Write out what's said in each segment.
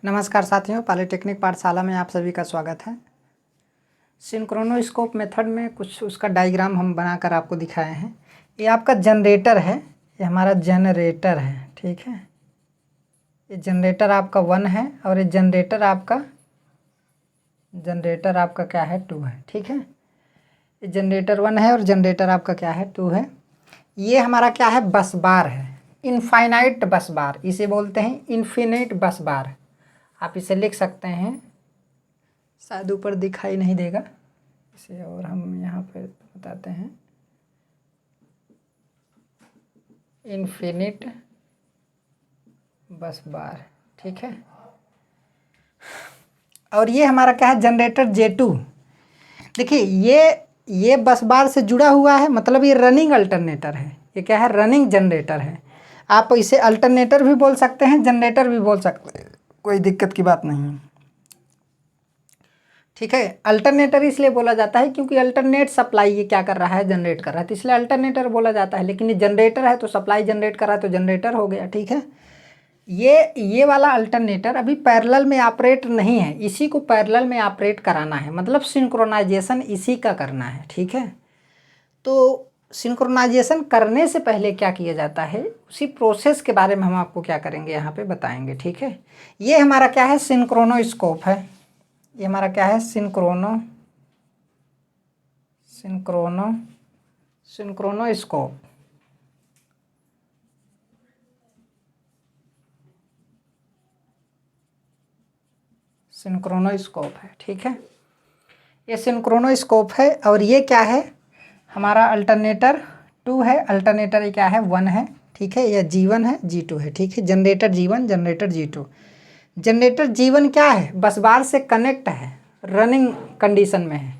नमस्कार साथियों, पॉलिटेक्निक पाठशाला में आप सभी का स्वागत है। सिंक्रोनोस्कोप मेथड में कुछ उसका डायग्राम हम बनाकर आपको दिखाए हैं। ये आपका जनरेटर है, ये हमारा जनरेटर है, ठीक है। ये जनरेटर आपका 1 है और ये जनरेटर आपका क्या है 2 है, ठीक है। ये जनरेटर 1 है और जनरेटर आपका क्या है 2 है। ये हमारा क्या है बस बार है, इनफाइनाइट बस बार, इसे बोलते हैं इन्फिनिट बस बार। आप इसे लिख सकते हैं, शायद ऊपर दिखाई नहीं देगा इसे, और हम यहाँ पे बताते हैं इन्फिनिट बस बार, ठीक है। और ये हमारा क्या है जनरेटर J2। देखिए ये बस बार से जुड़ा हुआ है, मतलब ये रनिंग अल्टरनेटर है। ये क्या है रनिंग जनरेटर है। आप इसे अल्टरनेटर भी बोल सकते हैं, जनरेटर भी बोल सकते हैं, कोई दिक्कत की बात नहीं है, ठीक है। अल्टरनेटर इसलिए बोला जाता है क्योंकि अल्टरनेट सप्लाई ये क्या कर रहा है जनरेट कर रहा है, तो इसलिए अल्टरनेटर बोला जाता है। लेकिन ये जनरेटर है तो सप्लाई जनरेट कर रहा है तो जनरेटर हो गया, ठीक है। ये वाला अल्टरनेटर अभी पैरेलल में ऑपरेट नहीं है, इसी को पैरेलल में ऑपरेट कराना है, मतलब सिंक्रोनाइजेशन इसी का करना है, ठीक है। तो सिंक्रोनाइजेशन करने से पहले क्या किया जाता है, उसी प्रोसेस के बारे में हम आपको क्या करेंगे यहाँ पे बताएंगे, ठीक है। ये हमारा क्या है सिंक्रोनोस्कोप है, ये हमारा क्या है सिंक्रोनोस्कोप। सिंक्रोनोस्कोप है, ठीक है। ये सिंक्रोनोस्कोप है और ये क्या है हमारा अल्टरनेटर 2 है, अल्टरनेटर क्या है 1 है, ठीक है। यह G1 है, G2 है, ठीक है। Generator G1, generator G2। Generator G1 क्या है बस बार से कनेक्ट है, रनिंग कंडीशन में है।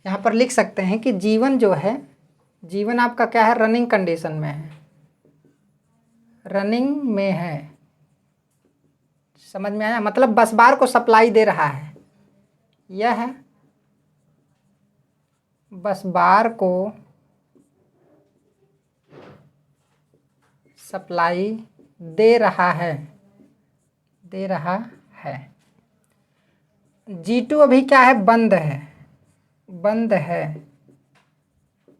यहाँ पर लिख सकते हैं कि G1 जो है, G1 आपका क्या है रनिंग कंडीशन में है, रनिंग में है। समझ में आया, मतलब बस बार को सप्लाई दे रहा है, यह है बस बार को सप्लाई दे रहा है, G2 अभी क्या है बंद है,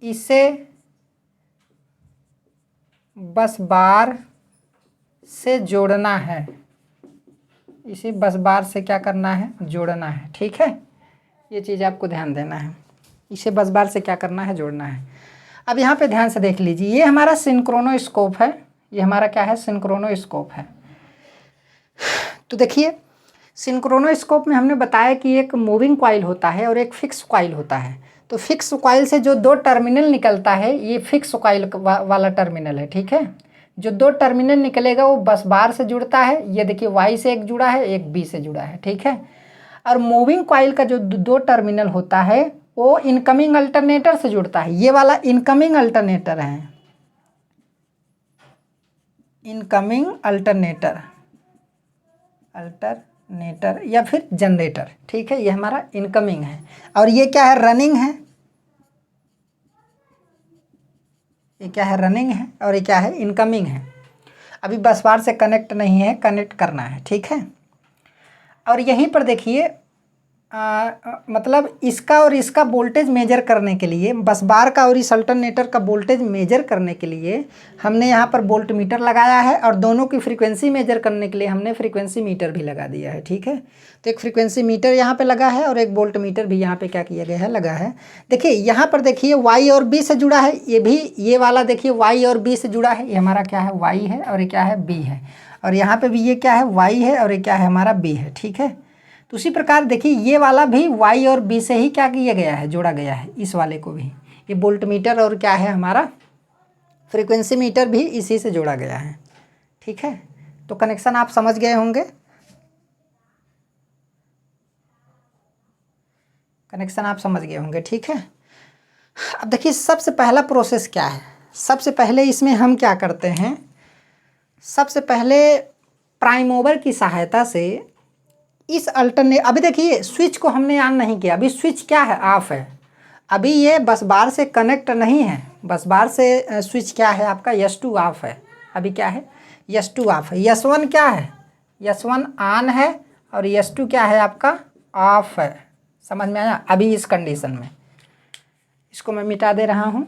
इसे बस बार से जोड़ना है, इसे बस बार से क्या करना है जोड़ना है, ठीक है। ये चीज़ आपको ध्यान देना है, इसे बस बार से क्या करना है जोड़ना है। अब यहाँ पे ध्यान से देख लीजिए, ये हमारा सिंक्रोनोस्कोप है, ये हमारा क्या है सिंक्रोनोस्कोप है। तो देखिए सिंक्रोनोस्कोप में हमने बताया कि एक मूविंग कॉइल होता है और एक फिक्स कॉइल होता है। तो फिक्स कॉइल से जो 2 टर्मिनल निकलता है ये फिक्स कॉइल वाला टर्मिनल है, ठीक है। जो 2 टर्मिनल निकलेगा वो बस बार से जुड़ता है, ये देखिए Y से एक जुड़ा है, एक B से जुड़ा है, ठीक है। और मूविंग कॉइल का जो 2 टर्मिनल होता है वो इनकमिंग अल्टरनेटर से जुड़ता है। ये वाला इनकमिंग अल्टरनेटर है, इनकमिंग अल्टरनेटर या फिर जनरेटर, ठीक है। ये हमारा इनकमिंग है और ये क्या है रनिंग है, ये क्या है रनिंग है और ये क्या है इनकमिंग है। अभी बस बार से कनेक्ट नहीं है, कनेक्ट करना है, ठीक है। और यहीं पर देखिए मतलब इसका और इसका वोल्टेज मेजर करने के लिए, बस बार का और इस अल्टरनेटर का वोल्टेज मेजर करने के लिए हमने यहाँ पर वोल्ट मीटर लगाया है, और दोनों की फ्रीक्वेंसी मेजर करने के लिए हमने फ्रीक्वेंसी मीटर भी लगा दिया है, ठीक है। तो एक फ्रीक्वेंसी मीटर यहाँ पे लगा है और एक वोल्ट मीटर भी यहाँ पे क्या किया गया है लगा है। देखिए यहाँ पर देखिए Y और B से जुड़ा है, ये भी ये वाला देखिए Y और B से जुड़ा है, ये हमारा क्या है Y है और ये क्या है B है, और यहाँ पर भी ये क्या है Y है और ये क्या है हमारा B है, ठीक है। तो उसी प्रकार देखिए ये वाला भी Y और B से ही क्या किया गया है जोड़ा गया है, इस वाले को भी ये वोल्ट मीटर और क्या है हमारा फ्रीक्वेंसी मीटर भी इसी से जोड़ा गया है, ठीक है। तो कनेक्शन आप समझ गए होंगे, ठीक है। अब देखिए सबसे पहला प्रोसेस क्या है, सबसे पहले इसमें हम क्या करते हैं, सबसे पहले प्राइम मूवर की सहायता से इस अभी देखिए स्विच को हमने ऑन नहीं किया, अभी स्विच क्या है ऑफ है, अभी ये बस बार से कनेक्ट नहीं है, बस बार से स्विच क्या है आपका S2 ऑफ है, अभी क्या है S2 ऑफ है। S1 क्या है, S1 ऑन है और S2 क्या है आपका, ऑफ है। समझ में आया। अभी इस कंडीशन में इसको मैं मिटा दे रहा हूँ।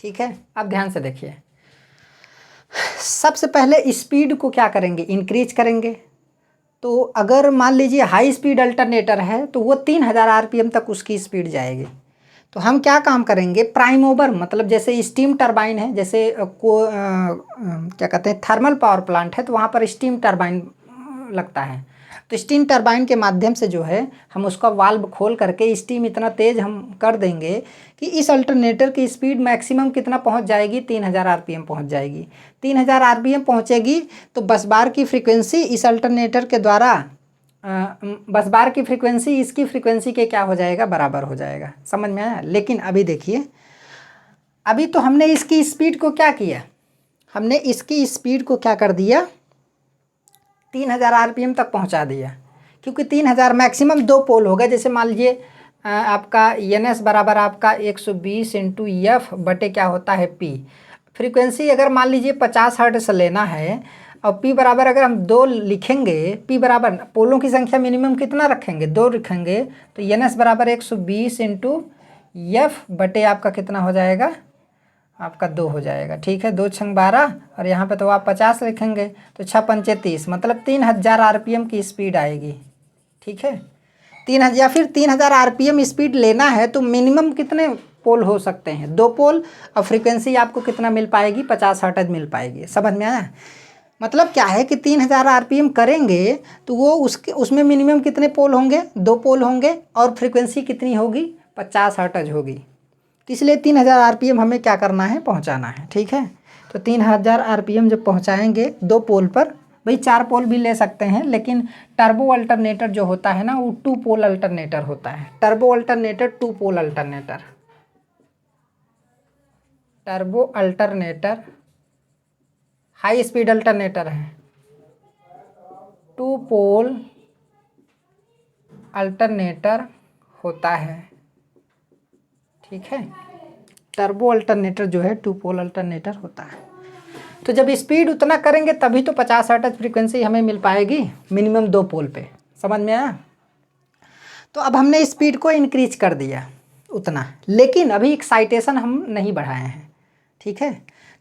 ठीक है, अब ध्यान से देखिए। सबसे पहले स्पीड को क्या करेंगे, इंक्रीज करेंगे। तो अगर मान लीजिए हाई स्पीड अल्टरनेटर है तो वो 3000 आरपीएम तक उसकी स्पीड जाएगी। तो हम क्या काम करेंगे, प्राइम ओवर मतलब जैसे स्टीम टरबाइन है, जैसे क्या कहते हैं थर्मल पावर प्लांट है, तो वहाँ पर स्टीम टरबाइन लगता है। तो स्टीम टरबाइन के माध्यम से जो है हम उसका वाल्व खोल करके स्टीम इतना तेज़ हम कर देंगे कि इस अल्टरनेटर की स्पीड मैक्सिमम कितना पहुंच जाएगी, 3000 आरपीएम पहुंच जाएगी। 3000 आरपीएम पहुंचेगी तो बस बार की फ्रीक्वेंसी इस अल्टरनेटर के द्वारा बस बार की फ्रीक्वेंसी इसकी फ्रीक्वेंसी के क्या हो जाएगा, बराबर हो जाएगा। समझ में आया। लेकिन अभी देखिए, अभी तो हमने इसकी स्पीड को क्या किया, हमने इसकी स्पीड को क्या कर दिया, 3000 आरपीएम तक पहुंचा दिया। क्योंकि 3000 मैक्सिमम 2 पोल होगा। जैसे मान लीजिए आपका NS बराबर आपका 120 इंटू एफ बटे क्या होता है P। फ्रीक्वेंसी अगर मान लीजिए 50 हर्ट्ज से लेना है और P बराबर अगर हम 2 लिखेंगे, P बराबर पोलों की संख्या मिनिमम कितना रखेंगे, 2 रखेंगे, तो NS बराबर 120 इंटू एफ बटे आपका कितना हो जाएगा, आपका 2 हो जाएगा। ठीक है, 2 छंग 12 और यहाँ पे तो आप 50 लिखेंगे तो 6 पंचे 30, मतलब 3000 आरपीएम की स्पीड आएगी। ठीक है, 3000 या फिर 3000 आरपीएम स्पीड लेना है तो मिनिमम कितने पोल हो सकते हैं, 2 पोल। और फ्रीक्वेंसी आपको कितना मिल पाएगी, 50 हर्ट्ज मिल पाएगी। समझ में आया। मतलब क्या है कि 3000 आरपीएम करेंगे तो वो उसमें मिनिमम कितने पोल होंगे, 2 पोल होंगे और फ्रीक्वेंसी कितनी होगी, 50 हर्ट्ज होगी। तो इसलिए 3000 आरपीएम हमें क्या करना है, पहुंचाना है। ठीक है, तो 3000 आरपीएम जब पहुंचाएंगे 2 पोल पर, भाई 4 पोल भी ले सकते हैं, लेकिन टर्बो अल्टरनेटर जो होता है ना वो 2 पोल अल्टरनेटर होता है। Turbo alternator 2 pole alternator, turbo alternator high speed alternator है, 2 पोल अल्टरनेटर होता है। ठीक है, टर्बो अल्टरनेटर जो है 2 पोल अल्टरनेटर होता है। तो जब स्पीड उतना करेंगे तभी तो 50 हर्ट्ज फ्रीक्वेंसी हमें मिल पाएगी मिनिमम 2 पोल पे। समझ में आया। तो अब हमने स्पीड को इंक्रीज कर दिया उतना, लेकिन अभी एक्साइटेशन हम नहीं बढ़ाए हैं। ठीक है,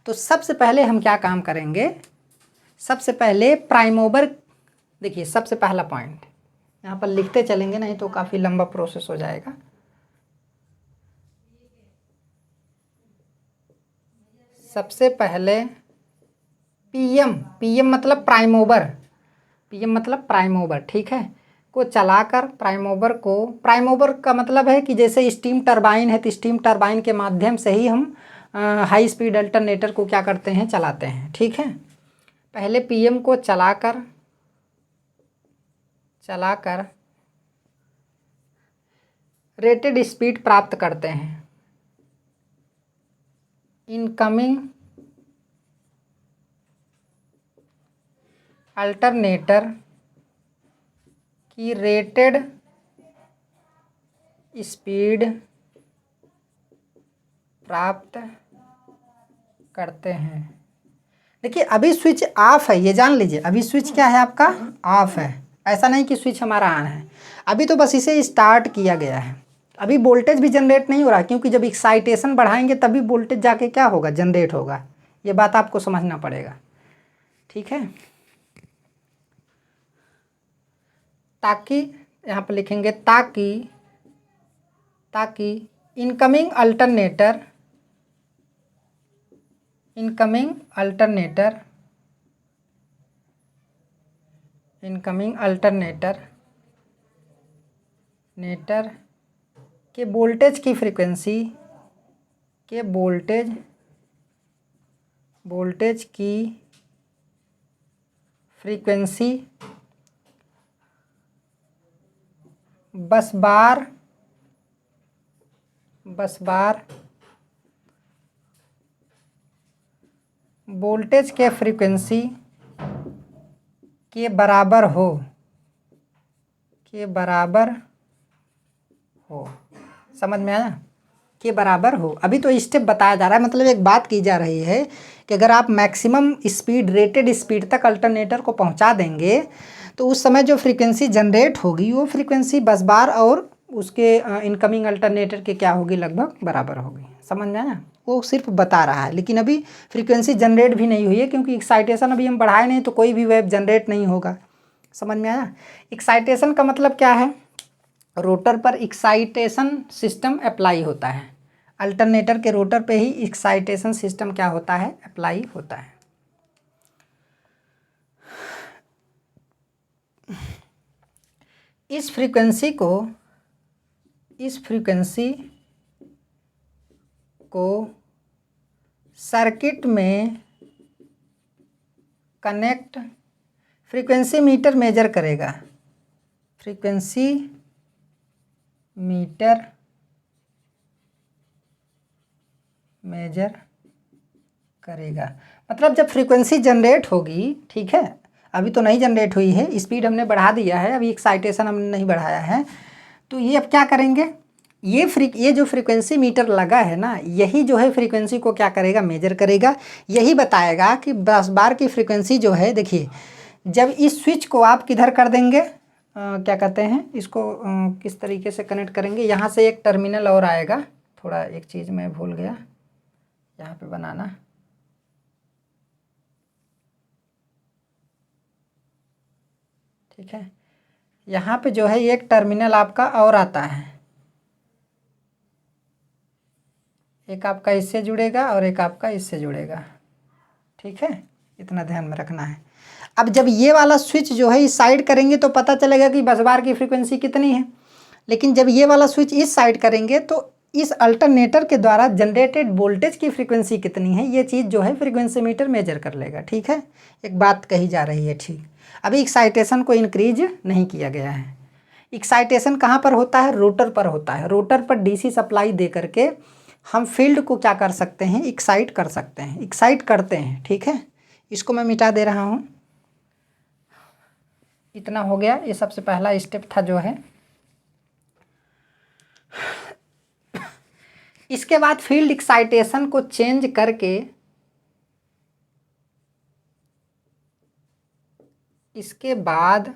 तो सबसे पहले हम क्या काम करेंगे, सबसे पहले प्राइम ओवर, देखिए सबसे पहला पॉइंट यहाँ पर लिखते चलेंगे, नहीं तो काफ़ी लंबा प्रोसेस हो जाएगा। सबसे पहले पीएम मतलब प्राइम ओवर, पीएम मतलब प्राइम ओवर, ठीक है, को चलाकर प्राइम ओवर का मतलब है कि जैसे स्टीम टरबाइन है तो स्टीम टरबाइन के माध्यम से ही हम हाई स्पीड अल्टरनेटर को क्या करते हैं, चलाते हैं। ठीक है, पहले पीएम को चलाकर रेटेड स्पीड प्राप्त करते हैं। इनकमिंग अल्टरनेटर की रेटेड स्पीड प्राप्त करते हैं। देखिए अभी स्विच ऑफ है, ये जान लीजिए, अभी स्विच क्या है आपका, ऑफ है। ऐसा नहीं कि स्विच हमारा ऑन है, अभी तो बस इसे स्टार्ट किया गया है। अभी वोल्टेज भी जनरेट नहीं हो रहा, क्योंकि जब एक्साइटेशन बढ़ाएंगे तभी वोल्टेज जाके क्या होगा, जनरेट होगा। ये बात आपको समझना पड़ेगा। ठीक है, ताकि यहाँ पर लिखेंगे ताकि इनकमिंग अल्टरनेटर के वोल्टेज की फ्रीक्वेंसी बस बार वोल्टेज के फ्रीक्वेंसी के बराबर हो, समझ में आया। के बराबर हो। अभी तो स्टेप बताया जा रहा है, मतलब एक बात की जा रही है कि अगर आप मैक्सिमम स्पीड, रेटेड स्पीड तक अल्टरनेटर को पहुंचा देंगे तो उस समय जो फ्रीक्वेंसी जनरेट होगी वो फ्रीक्वेंसी बस बार और उसके इनकमिंग अल्टरनेटर के क्या होगी, लगभग बराबर होगी। समझ में आया? वो सिर्फ बता रहा है, लेकिन अभी फ्रीक्वेंसी जनरेट भी नहीं हुई है क्योंकि एक्साइटेशन अभी हम बढ़ाए नहीं तो कोई भी वेव जनरेट नहीं होगा। समझ में आया? एक्साइटेशन का मतलब क्या है? रोटर पर एक्साइटेशन सिस्टम अप्लाई होता है। अल्टरनेटर के रोटर पे ही एक्साइटेशन सिस्टम क्या होता है, अप्लाई होता है। इस फ्रीक्वेंसी को सर्किट में कनेक्ट, फ्रीक्वेंसी मीटर मेजर करेगा, फ्रीक्वेंसी मीटर मेजर करेगा। मतलब जब फ्रीक्वेंसी जनरेट होगी, ठीक है, अभी तो नहीं जनरेट हुई है, स्पीड हमने बढ़ा दिया है, अभी एक्साइटेशन हमने नहीं बढ़ाया है, तो ये अब क्या करेंगे, ये जो फ्रीक्वेंसी मीटर लगा है ना, यही जो है फ्रीक्वेंसी को क्या करेगा, मेजर करेगा। यही बताएगा कि बस बार की फ्रीक्वेंसी जो है, देखिए जब इस स्विच को आप किधर कर देंगे, क्या कहते हैं इसको, किस तरीके से कनेक्ट करेंगे, यहाँ से एक टर्मिनल और आएगा, थोड़ा एक चीज़ मैं भूल गया यहाँ पे बनाना, ठीक है, यहाँ पे जो है एक टर्मिनल आपका और आता है, एक आपका इससे जुड़ेगा और एक आपका इससे जुड़ेगा, ठीक है, इतना ध्यान में रखना है। अब जब ये वाला स्विच जो है इस साइड करेंगे तो पता चलेगा कि बस बार की फ्रीक्वेंसी कितनी है, लेकिन जब ये वाला स्विच इस साइड करेंगे तो इस अल्टरनेटर के द्वारा जनरेटेड वोल्टेज की फ्रीक्वेंसी कितनी है, ये चीज़ जो है फ्रीक्वेंसी मीटर मेजर कर लेगा, ठीक है। एक बात कही जा रही है, ठीक। अभी एक्साइटेशन को इंक्रीज नहीं किया गया है। एक्साइटेशन कहाँ पर होता है, रोटर पर होता है। रोटर पर डीसी सप्लाई दे करके हम फील्ड को क्या कर सकते हैं, एक्साइट कर सकते हैं, एक्साइट करते हैं, ठीक है। इसको मैं मिटा दे रहा हूँ, इतना हो गया, ये सबसे पहला स्टेप था जो है। इसके बाद फील्ड एक्साइटेशन को चेंज करके इसके बाद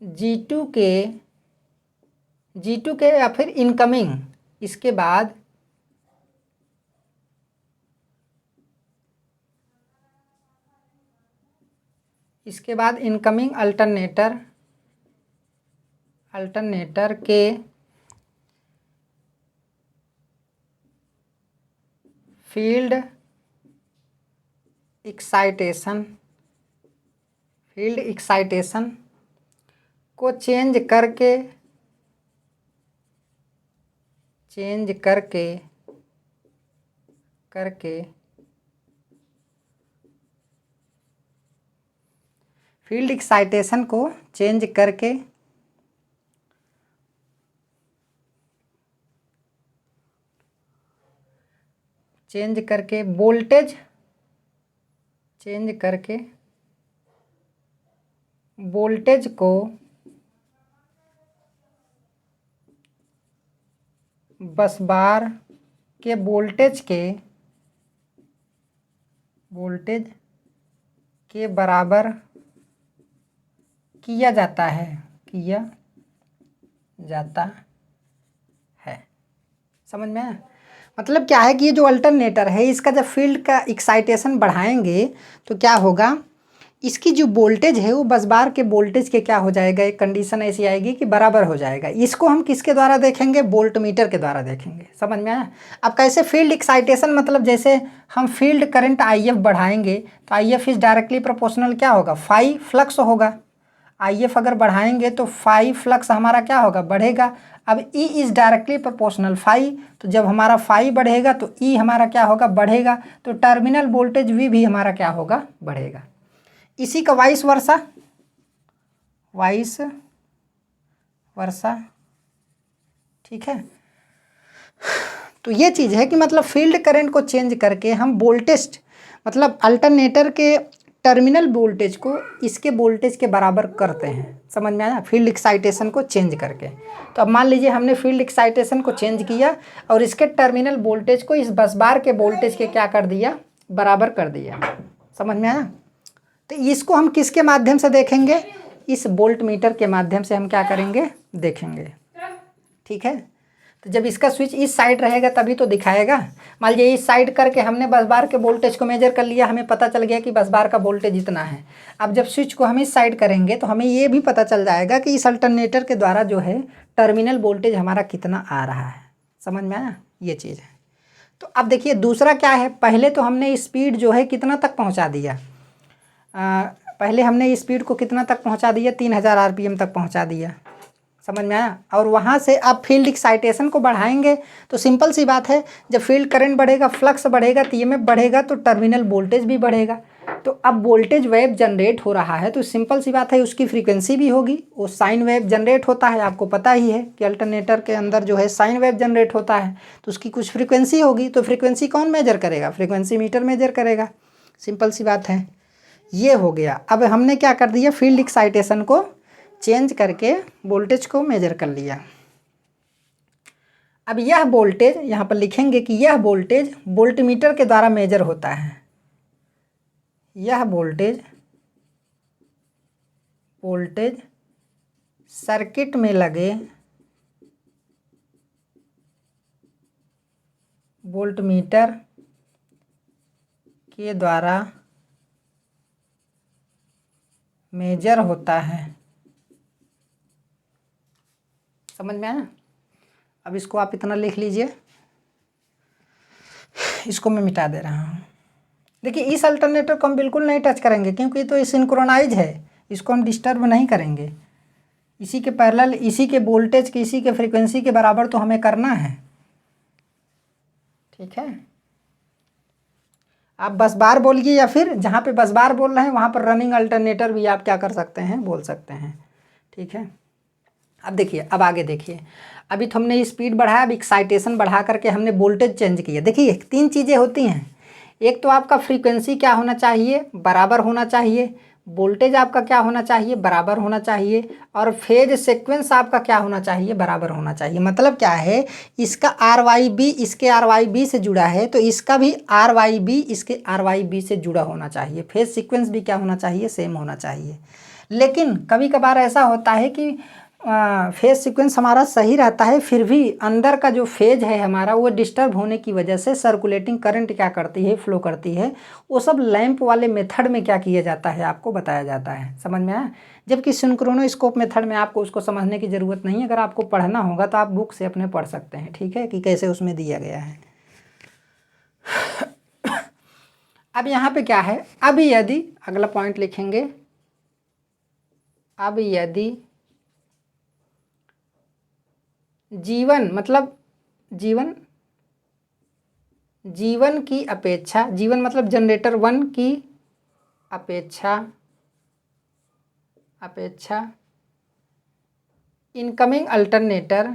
G2 के या फिर इनकमिंग, इसके बाद इनकमिंग अल्टरनेटर के फील्ड एक्साइटेशन को चेंज करके फील्ड एक्साइटेशन को चेंज करके वोल्टेज को बस बार के वोल्टेज के बराबर किया जाता है। समझ में आया? मतलब क्या है कि ये जो अल्टरनेटर है इसका जब फील्ड का एक्साइटेशन बढ़ाएंगे तो क्या होगा, इसकी जो वोल्टेज है वो बस बार के वोल्टेज के क्या हो जाएगा, एक कंडीशन ऐसी आएगी कि बराबर हो जाएगा। इसको हम किसके द्वारा देखेंगे, वोल्ट मीटर के द्वारा देखेंगे। समझ में आया? अब कैसे फील्ड एक्साइटेशन, मतलब जैसे हम फील्ड करंट IF बढ़ाएंगे तो IF इज डायरेक्टली प्रोपोर्शनल क्या होगा, फाई फ्लक्स होगा। IF अगर बढ़ाएंगे तो फाई फ्लक्स हमारा क्या होगा, बढ़ेगा। अब E is directly proportional phi, तो जब हमारा फाई बढ़ेगा तो E हमारा क्या होगा, बढ़ेगा, तो टर्मिनल वोल्टेज V भी हमारा क्या होगा, बढ़ेगा। इसी का वाइस वर्सा, ठीक है। तो ये चीज़ है कि मतलब फील्ड करंट को चेंज करके हम वोल्टेज, मतलब अल्टरनेटर के टर्मिनल वोल्टेज को इसके वोल्टेज के बराबर करते हैं। समझ में आया? फील्ड एक्साइटेशन को चेंज करके। तो अब मान लीजिए हमने फील्ड एक्साइटेशन को चेंज किया और इसके टर्मिनल वोल्टेज को इस बस बार के वोल्टेज के क्या कर दिया, बराबर कर दिया। समझ में आया? तो इसको हम किसके माध्यम से देखेंगे, इस वोल्ट मीटर के माध्यम से हम क्या करेंगे, देखेंगे। ठीक है, तो जब इसका स्विच इस साइड रहेगा तभी तो दिखाएगा। मान लीजिए इस साइड करके हमने बस बार के वोल्टेज को मेजर कर लिया, हमें पता चल गया कि बस बार का वोल्टेज इतना है। अब जब स्विच को हम इस साइड करेंगे तो हमें ये भी पता चल जाएगा कि इस अल्टरनेटर के द्वारा जो है टर्मिनल वोल्टेज हमारा कितना आ रहा है। समझ में आया? ये चीज़ है। तो अब देखिए दूसरा क्या है, पहले तो हमने स्पीड जो है कितना तक पहुँचा दिया, पहले हमने स्पीड को कितना तक पहुँचा दिया, 3000 RPM तक पहुँचा दिया। समझ में आया? और वहाँ से आप फील्ड एक्साइटेशन को बढ़ाएंगे तो सिंपल सी बात है, जब फील्ड करंट बढ़ेगा, फ्लक्स बढ़ेगा, तो EMF बढ़ेगा, तो टर्मिनल वोल्टेज भी बढ़ेगा। तो अब वोल्टेज वेव जनरेट हो रहा है तो सिंपल सी बात है उसकी फ्रीक्वेंसी भी होगी। वो साइन वेव जनरेट होता है, आपको पता ही है कि अल्टरनेटर के अंदर जो है साइन वेव जनरेट होता है, तो उसकी कुछ फ्रीक्वेंसी होगी। तो फ्रीक्वेंसी कौन मेजर करेगा, फ्रीक्वेंसी मीटर मेजर करेगा। सिंपल सी बात है। ये हो गया। अब हमने क्या कर दिया, फील्ड एक्साइटेशन को चेंज करके वोल्टेज को मेजर कर लिया। अब यह वोल्टेज यहाँ पर लिखेंगे कि यह वोल्टेज वोल्टमीटर के द्वारा मेजर होता है। यह वोल्टेज सर्किट में लगे वोल्टमीटर के द्वारा मेजर होता है। समझ में आया? अब इसको आप इतना लिख लीजिए, इसको मैं मिटा दे रहा हूँ। देखिए इस अल्टरनेटर को हम बिल्कुल नहीं टच करेंगे क्योंकि ये तो सिंक्रोनाइज है, इसको हम डिस्टर्ब नहीं करेंगे। इसी के पैरेलल, इसी के वोल्टेज के, इसी के फ्रीक्वेंसी के बराबर तो हमें करना है। ठीक है, आप बस बार बोलिए या फिर जहाँ पे बस बार बोल रहे हैं वहाँ पर रनिंग अल्टरनेटर भी आप क्या कर सकते हैं, बोल सकते हैं। ठीक है, अब देखिए, अब आगे देखिए। अभी तो हमने स्पीड बढ़ाया, अब एक्साइटेशन बढ़ा करके हमने वोल्टेज चेंज किया। देखिए 3 चीज़ें होती हैं। एक तो आपका फ्रीक्वेंसी क्या होना चाहिए, बराबर होना चाहिए। वोल्टेज आपका क्या होना चाहिए, बराबर होना चाहिए। और फेज सीक्वेंस आपका क्या होना चाहिए, बराबर होना चाहिए। मतलब क्या है, इसका RYB इसके RYB से जुड़ा है तो इसका भी RYB इसके RYB से जुड़ा होना चाहिए। फेज सीक्वेंस भी क्या होना चाहिए, सेम होना चाहिए। लेकिन कभी कभार ऐसा होता है कि फेज सीक्वेंस हमारा सही रहता है, फिर भी अंदर का जो फेज है हमारा वो डिस्टर्ब होने की वजह से सर्कुलेटिंग करंट क्या करती है, फ्लो करती है। वो सब लैंप वाले मेथड में क्या किया जाता है, आपको बताया जाता है। समझ में आया? जबकि सिंक्रोनोस्कोप मेथड में आपको उसको समझने की ज़रूरत नहीं है। अगर आपको पढ़ना होगा तो आप बुक से अपने पढ़ सकते हैं। ठीक है, कि कैसे उसमें दिया गया है। अब यहाँ पे क्या है, अब यदि अगला पॉइंट लिखेंगे, अब यदि जीवन मतलब जीवन की अपेक्षा, जीवन मतलब जनरेटर 1 की अपेक्षा इनकमिंग अल्टरनेटर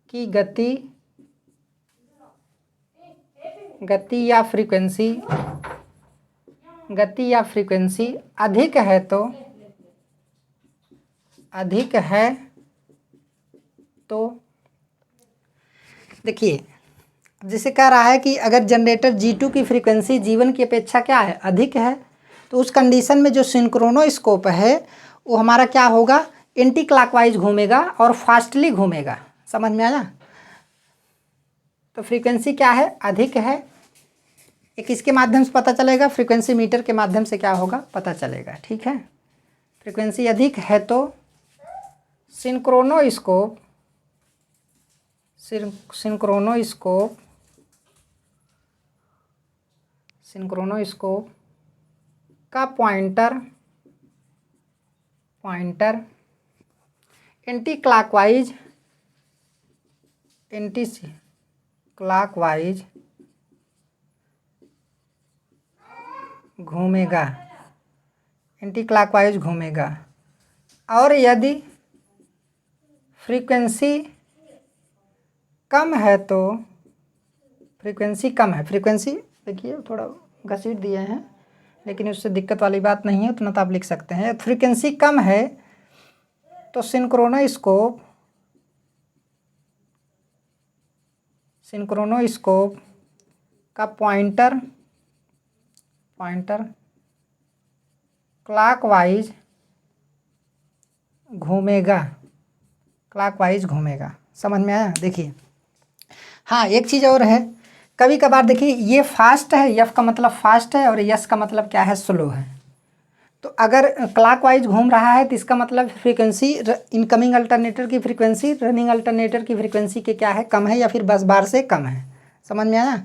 की गति या फ्रीक्वेंसी अधिक है तो देखिए, जैसे कह रहा है कि अगर जनरेटर G2 की फ्रीक्वेंसी G1 की अपेक्षा क्या है, अधिक है, तो उस कंडीशन में जो सिंक्रोनोस्कोप है वो हमारा क्या होगा, एंटी क्लॉकवाइज घूमेगा और फास्टली घूमेगा। समझ में आया? तो फ्रीक्वेंसी क्या है, अधिक है। एक इसके माध्यम से पता चलेगा, फ्रीक्वेंसी मीटर के माध्यम से क्या होगा, पता चलेगा। ठीक है, फ्रीक्वेंसी अधिक है तो सिंक्रोनोस्कोप का पॉइंटर एंटी क्लॉकवाइज घूमेगा। एंटी क्लॉकवाइज घूमेगा। और यदि फ्रीक्वेंसी कम है तो फ्रीक्वेंसी कम है, फ्रीक्वेंसी देखिए थोड़ा घसीट दिए हैं लेकिन उससे दिक्कत वाली बात नहीं है, उतना तो आप लिख सकते हैं। फ्रीक्वेंसी कम है तो सिंक्रोनोस्कोप का पॉइंटर क्लॉकवाइज घूमेगा। समझ में आया? देखिए हाँ, एक चीज़ और है, कभी कभार देखिए ये फास्ट है, एफ का मतलब फास्ट है और यस का मतलब क्या है, स्लो है। तो अगर क्लॉकवाइज घूम रहा है तो इसका मतलब फ्रीक्वेंसी इनकमिंग अल्टरनेटर की फ्रीक्वेंसी रनिंग अल्टरनेटर की फ्रीक्वेंसी के क्या है, कम है या फिर बस बार से कम है। समझ में आया?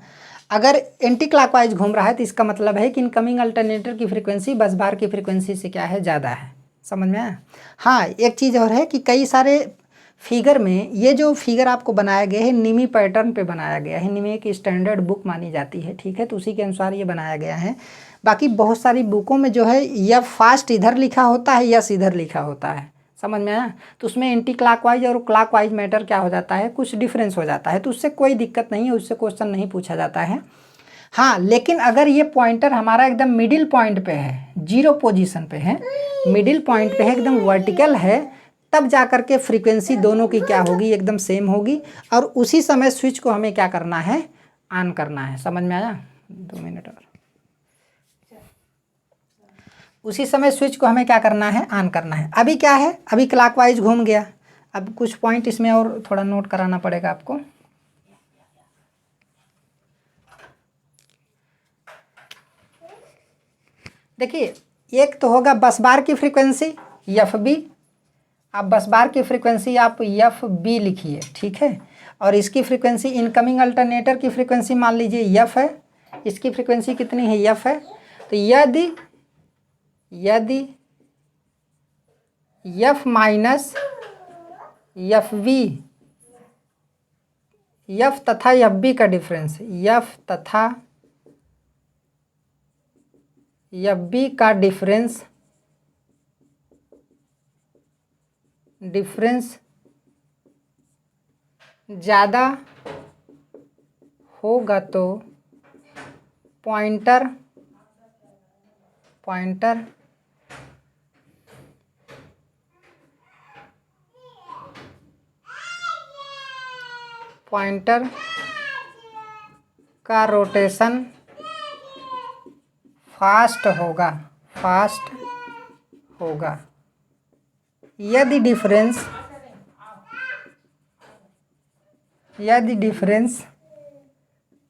अगर एंटी क्लॉकवाइज घूम रहा है तो इसका मतलब है कि इनकमिंग अल्टरनेटर की फ्रीक्वेंसी बस बार की फ्रीक्वेंसी से क्या है, ज़्यादा है। समझ में आया? हाँ, एक चीज़ और है कि कई सारे फिगर में, ये जो फिगर आपको बनाया गया है निमी पैटर्न पे बनाया गया है, निमी एक स्टैंडर्ड बुक मानी जाती है, ठीक है, तो उसी के अनुसार ये बनाया गया है। बाकी बहुत सारी बुकों में जो है या फास्ट इधर लिखा होता है या इधर लिखा होता है। समझ में आया? तो उसमें एंटी क्लॉकवाइज और क्लॉकवाइज मैटर क्या हो जाता है, कुछ डिफरेंस हो जाता है, तो उससे कोई दिक्कत नहीं है, उससे क्वेश्चन नहीं पूछा जाता है। हाँ, लेकिन अगर ये पॉइंटर हमारा एकदम मिडिल पॉइंट पे है, जीरो पोजीशन पे है, मिडिल पॉइंट पे है, एकदम वर्टिकल है, तब जा कर के फ्रीक्वेंसी दोनों की क्या होगी, एकदम सेम होगी। और उसी समय स्विच को हमें क्या करना है, ऑन करना है। समझ में आया? 2 मिनट और। उसी समय स्विच को हमें क्या करना है, ऑन करना है। अभी क्या है, अभी क्लॉकवाइज घूम गया। अब कुछ पॉइंट इसमें और थोड़ा नोट कराना पड़ेगा आपको। देखिए, एक तो होगा बस बार की फ्रीक्वेंसी एफ बी। आप बस बार की फ्रीक्वेंसी आप एफ बी लिखिए, ठीक है। और इसकी फ्रीक्वेंसी इनकमिंग अल्टरनेटर की फ्रीक्वेंसी मान लीजिए एफ है, इसकी फ्रीक्वेंसी कितनी है, एफ है। तो यदि F minus F B, F तथा एफ बी का डिफरेंस, एफ तथा एफ बी का डिफरेंस ज़्यादा होगा तो पॉइंटर का रोटेशन फास्ट होगा। यदि डिफरेंस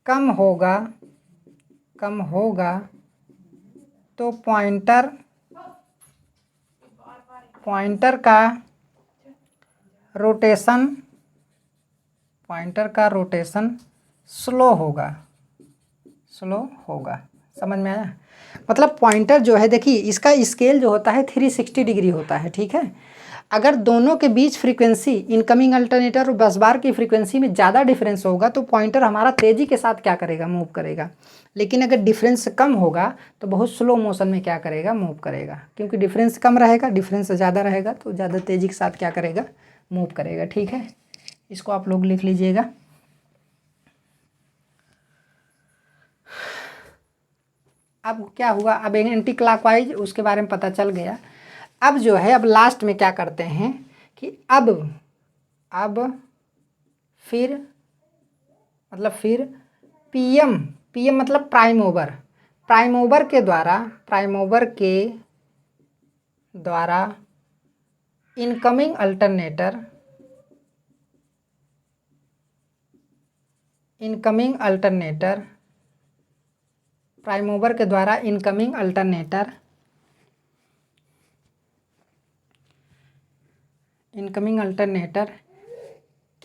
कम होगा तो पॉइंटर का रोटेशन स्लो होगा। समझ में आया? मतलब पॉइंटर जो है, देखिए इसका स्केल जो होता है 360 डिग्री होता है, ठीक है। अगर दोनों के बीच फ्रीक्वेंसी इनकमिंग अल्टरनेटर और बस बार की फ्रीक्वेंसी में ज़्यादा डिफरेंस होगा तो पॉइंटर हमारा तेज़ी के साथ क्या करेगा, मूव करेगा। लेकिन अगर डिफरेंस कम होगा तो बहुत स्लो मोशन में क्या करेगा, मूव करेगा। क्योंकि डिफरेंस कम रहेगा, डिफरेंस ज़्यादा रहेगा तो ज़्यादा तेज़ी के साथ क्या करेगा, मूव करेगा, ठीक है। इसको आप लोग लिख लीजिएगा। अब क्या हुआ, अब एंटी क्लॉकवाइज उसके बारे में पता चल गया। अब जो है, अब लास्ट में क्या करते हैं कि अब फिर पीएम मतलब प्राइम ओवर के द्वारा इनकमिंग अल्टरनेटर प्राइम ओवर के द्वारा इनकमिंग अल्टरनेटर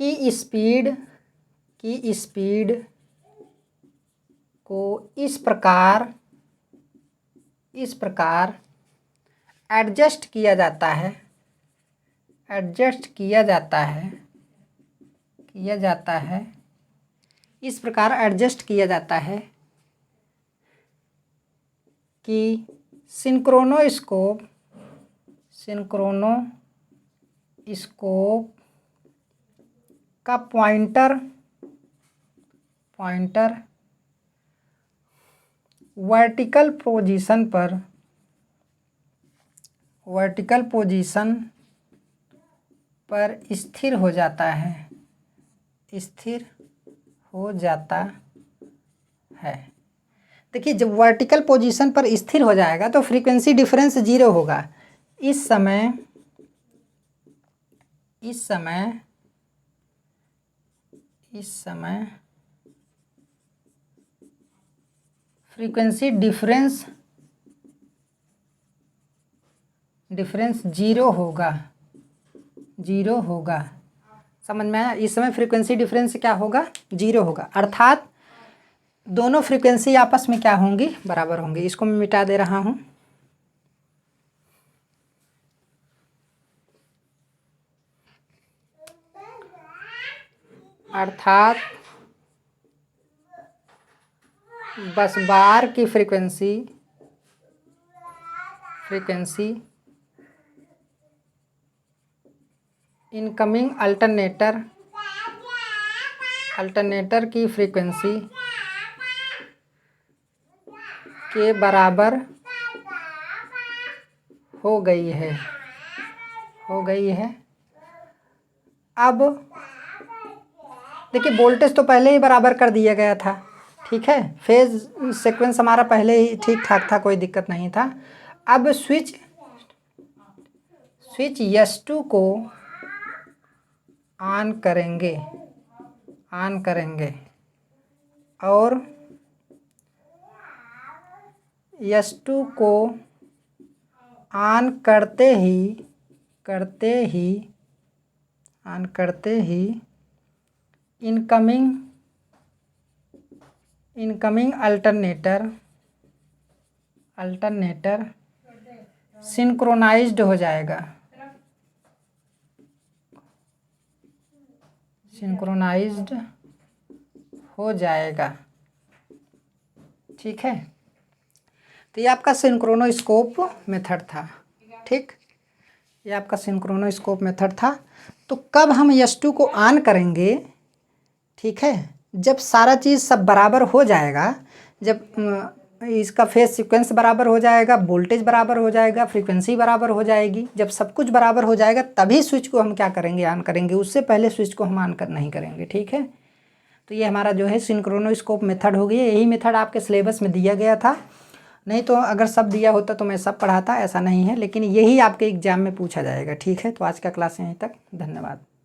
की स्पीड को इस प्रकार एडजस्ट किया जाता है इस प्रकार एडजस्ट किया जाता है कि सिंक्रोनोस्कोप का पॉइंटर वर्टिकल पोजीशन पर स्थिर हो जाता है। देखिए, जब वर्टिकल पोजीशन पर स्थिर हो जाएगा तो फ्रीक्वेंसी डिफरेंस 0 होगा। इस समय फ्रीक्वेंसी डिफरेंस 0 होगा। समझ में आया? इस समय फ्रीक्वेंसी डिफरेंस क्या होगा? 0 होगा, अर्थात दोनों फ्रीक्वेंसी आपस में क्या होंगी? बराबर होंगी। इसको मैं मिटा दे रहा हूँ। अर्थात बस बार की फ्रीक्वेंसी इनकमिंग अल्टरनेटर की फ्रीक्वेंसी के बराबर हो गई है। अब देखिए, वोल्टेज तो पहले ही बराबर कर दिया गया था, ठीक है। फेज सीक्वेंस हमारा पहले ही ठीक ठाक था, कोई दिक्कत नहीं था। अब स्विच S2 को ऑन करेंगे और S2 को ऑन करते ही इनकमिंग अल्टरनेटर सिंक्रोनाइज्ड हो जाएगा, ठीक है। तो ये आपका सिंक्रोनोस्कोप मेथड था, ठीक। ये आपका सिंक्रोनोस्कोप मेथड था। तो कब हम S2 को ऑन करेंगे, ठीक है, जब सारा चीज़ सब बराबर हो जाएगा, जब इसका फेज सीक्वेंस बराबर हो जाएगा, वोल्टेज बराबर हो जाएगा, फ्रीक्वेंसी बराबर हो जाएगी। जब सब कुछ बराबर हो जाएगा तभी स्विच को हम क्या करेंगे? ऑन करेंगे। उससे पहले स्विच को हम ऑन नहीं करेंगे, ठीक है। तो ये हमारा जो है सिंक्रोनोस्कोप मेथड हो गया। यही मेथड आपके सिलेबस में दिया गया था, नहीं तो अगर सब दिया होता तो मैं सब पढ़ाता, ऐसा नहीं है, लेकिन यही आपके एग्जाम में पूछा जाएगा, ठीक है। तो आज का क्लास यहीं तक, धन्यवाद।